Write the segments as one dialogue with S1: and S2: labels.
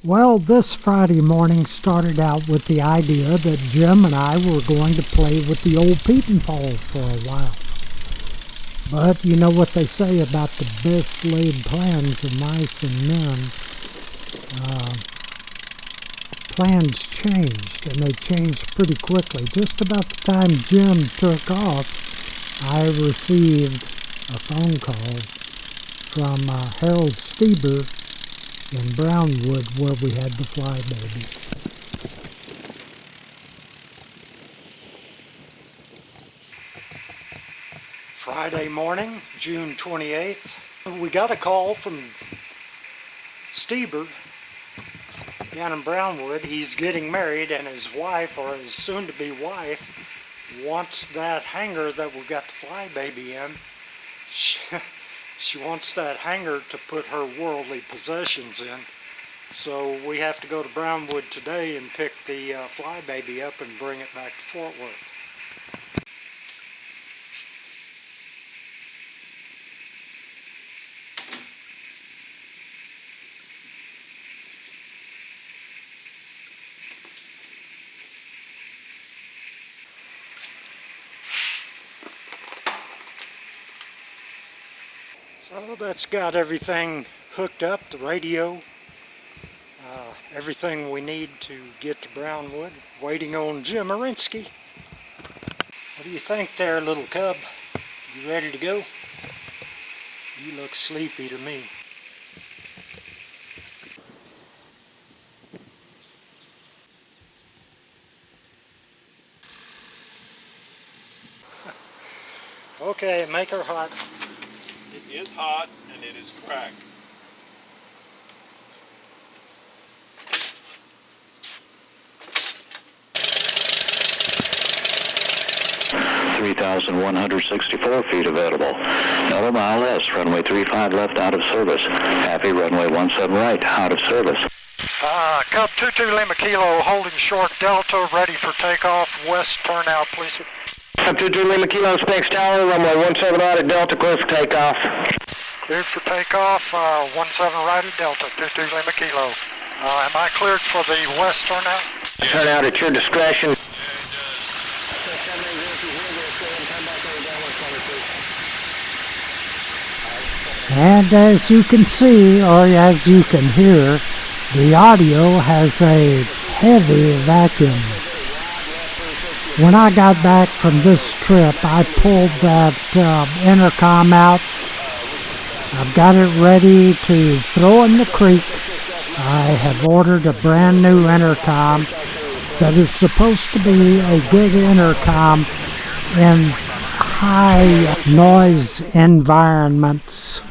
S1: Well, this Friday morning started out with the idea that Jim and I were going to play with the old peeping pole for a while. But you know what they say about the best laid plans of mice and men. Plans changed, and they changed pretty quickly. Just about the time Jim took off, I received a phone call from Harold Stieber in Brownwood, where we had the fly baby. Friday morning, June 28th, we got a call from Stieber down in Brownwood. He's getting married, and his wife, or his soon-to-be wife, wants that hanger that we've got the fly baby in. She wants that hanger to put her worldly possessions in. So we have to go to Brownwood today and pick the fly baby up and bring it back to Fort Worth. So that's got everything hooked up, the radio, everything we need to get to Brownwood, waiting on Jim Arinsky. What do you think there, little cub? You ready to go? You look sleepy to me. Okay, make her hot.
S2: It is hot and it is cracked.
S3: (3,164 feet available. Another mile less, runway 35 left out of service. Happy runway 17 right, out of service.
S1: Cub 22 Lima Kilo, holding short Delta, ready for takeoff. West turnout, please.
S4: Cub 22 Lima Kilo, Specs Tower, runway 17 right at Delta, clear for takeoff.
S1: Cleared for takeoff, 17 right at Delta, 22 Lima Kilo. Am I cleared for the west turnout?
S4: Yeah. Turnout at your discretion.
S1: And as you can see, or as you can hear, the audio has a heavy vacuum. When I got back from this trip, I pulled that intercom out. I've got it ready to throw in the creek. I have ordered a brand new intercom that is supposed to be a good intercom in high noise environments.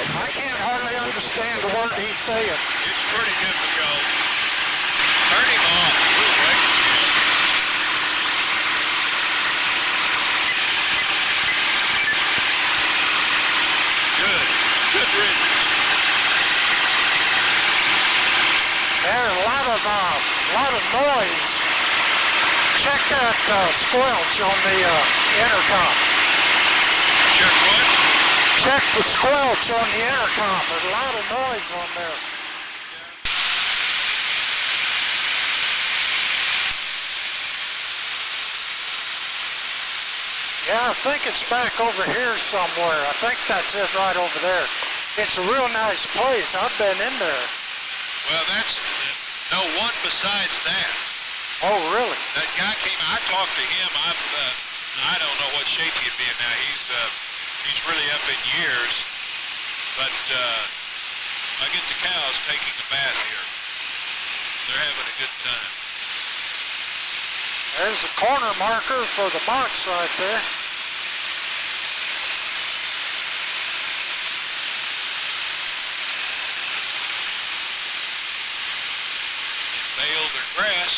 S5: I can't hardly understand a word he's saying.
S2: It's pretty difficult. Turn him off. We'll wait for him. Good. Good riddance.
S5: There's a lot of noise. Check that squelch on the intercom.
S2: Check what?
S5: Check the squelch on the intercom. There's a lot of noise on there. Yeah, I think it's back over here somewhere. I think that's it right over there. It's a real nice place. I've been in there.
S2: Well, that's no one besides that.
S5: Oh, really?
S2: That guy came. I talked to him. I don't know what shape he'd be in now. He's really up in years. But I get the cows taking a bath here. They're having a good time.
S5: There's a corner marker for the box right there.
S2: Bales or grass.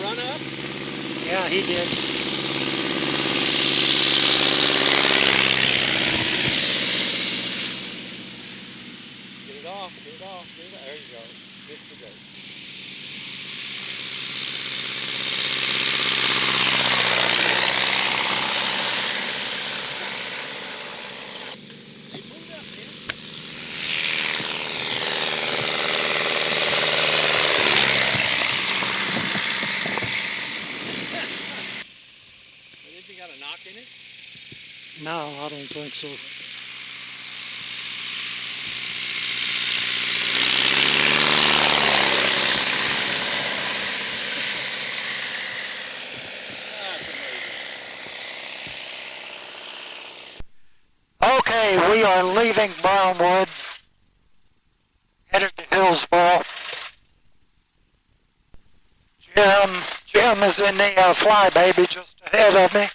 S6: run up?
S5: Yeah, he did.
S6: Get it off, get it off, get it off. There you go. Missed the goat. They pulled up, man. Anything got a knock in it?
S5: No, I don't think so.
S6: That's amazing.
S5: Okay, we are leaving Brownwood, headed to Hillsboro. Jim is in the Flybaby just ahead of me.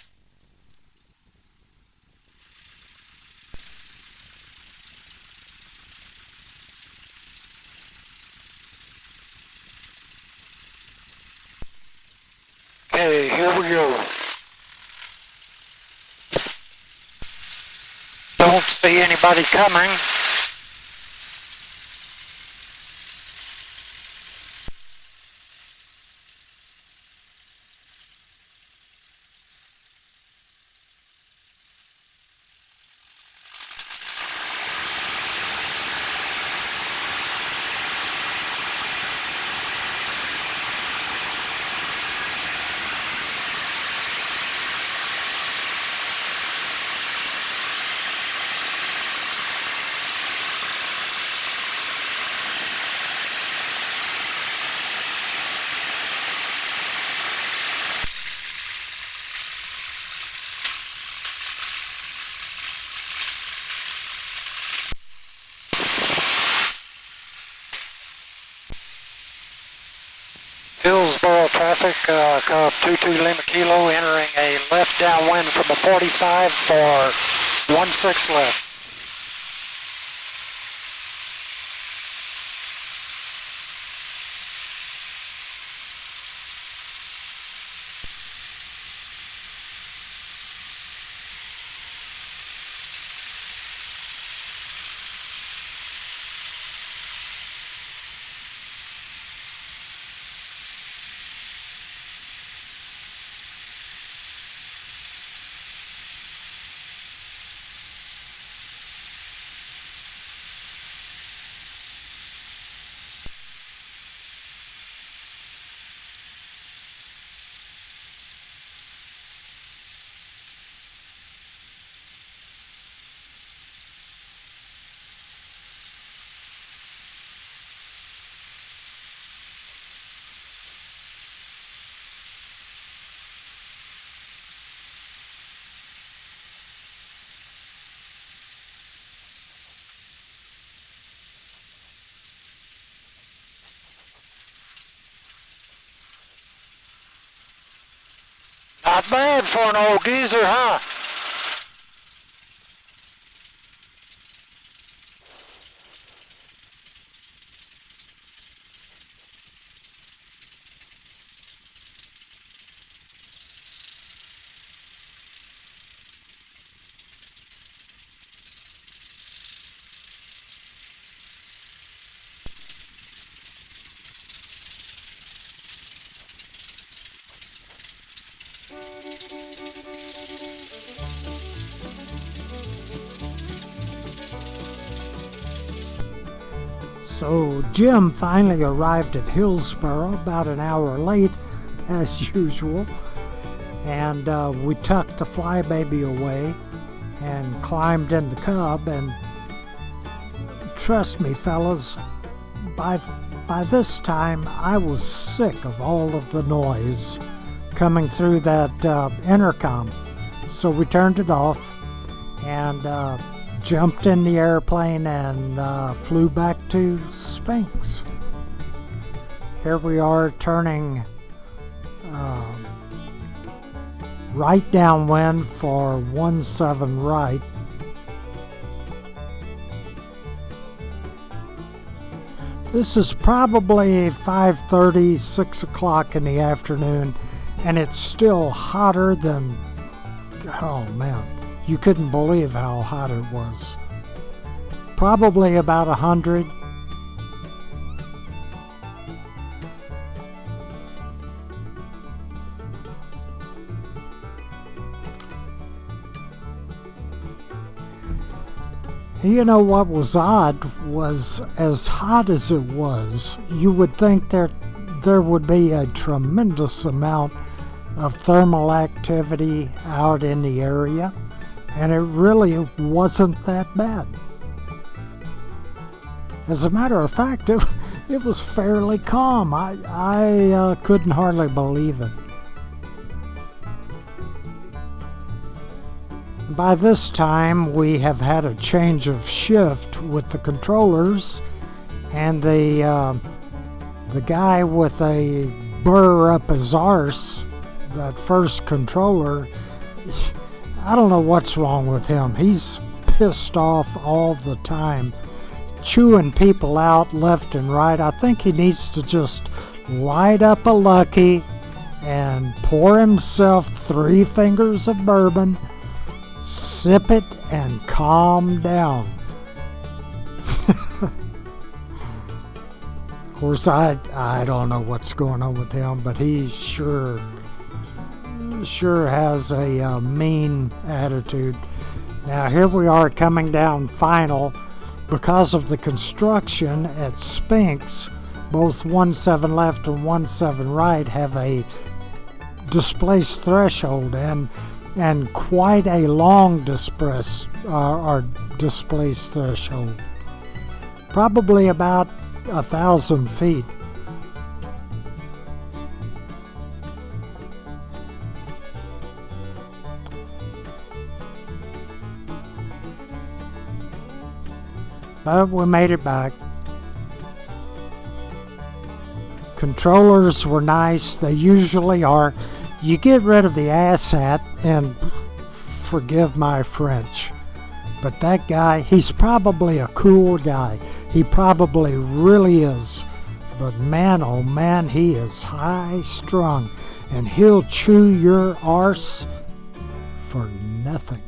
S5: Okay, here we go. Don't see anybody coming. Hillsboro traffic, Cub 22 Lima Kilo entering a left downwind from the 45 for 16 left. Not bad for an old geezer, huh?
S1: So Jim finally arrived at Hillsboro about an hour late, as usual, and we tucked the Flybaby away and climbed in the Cub, and trust me, fellas, by this time I was sick of all of the noise coming through that intercom. So we turned it off and jumped in the airplane and flew back to Spinks. Here we are turning right downwind for 17 right. This is probably 5:30, 6 o'clock in the afternoon, and it's still hotter than, oh man, you couldn't believe how hot it was. Probably about 100. You know what was odd was, as hot as it was, you would think there would be a tremendous amount of thermal activity out in the area, and it really wasn't that bad. As a matter of fact, it was fairly calm. I couldn't hardly believe it. By this time, we have had a change of shift with the controllers, and the guy with a burr up his arse, that first controller, I don't know what's wrong with him. He's pissed off all the time, chewing people out left and right. I think he needs to just light up a Lucky and pour himself 3 fingers of bourbon, sip it, and calm down. Of course, I don't know what's going on with him, but he sure has a mean attitude. Now here we are coming down final. Because of the construction at Spinks, both 17 left and 17 right have a displaced threshold, and quite a long displaced threshold, probably about 1,000 feet. But we made it back. Controllers were nice. They usually are. You get rid of the asshat, and forgive my French, but that guy, he's probably a cool guy. He probably really is. But man, oh man, he is high-strung, and he'll chew your arse for nothing.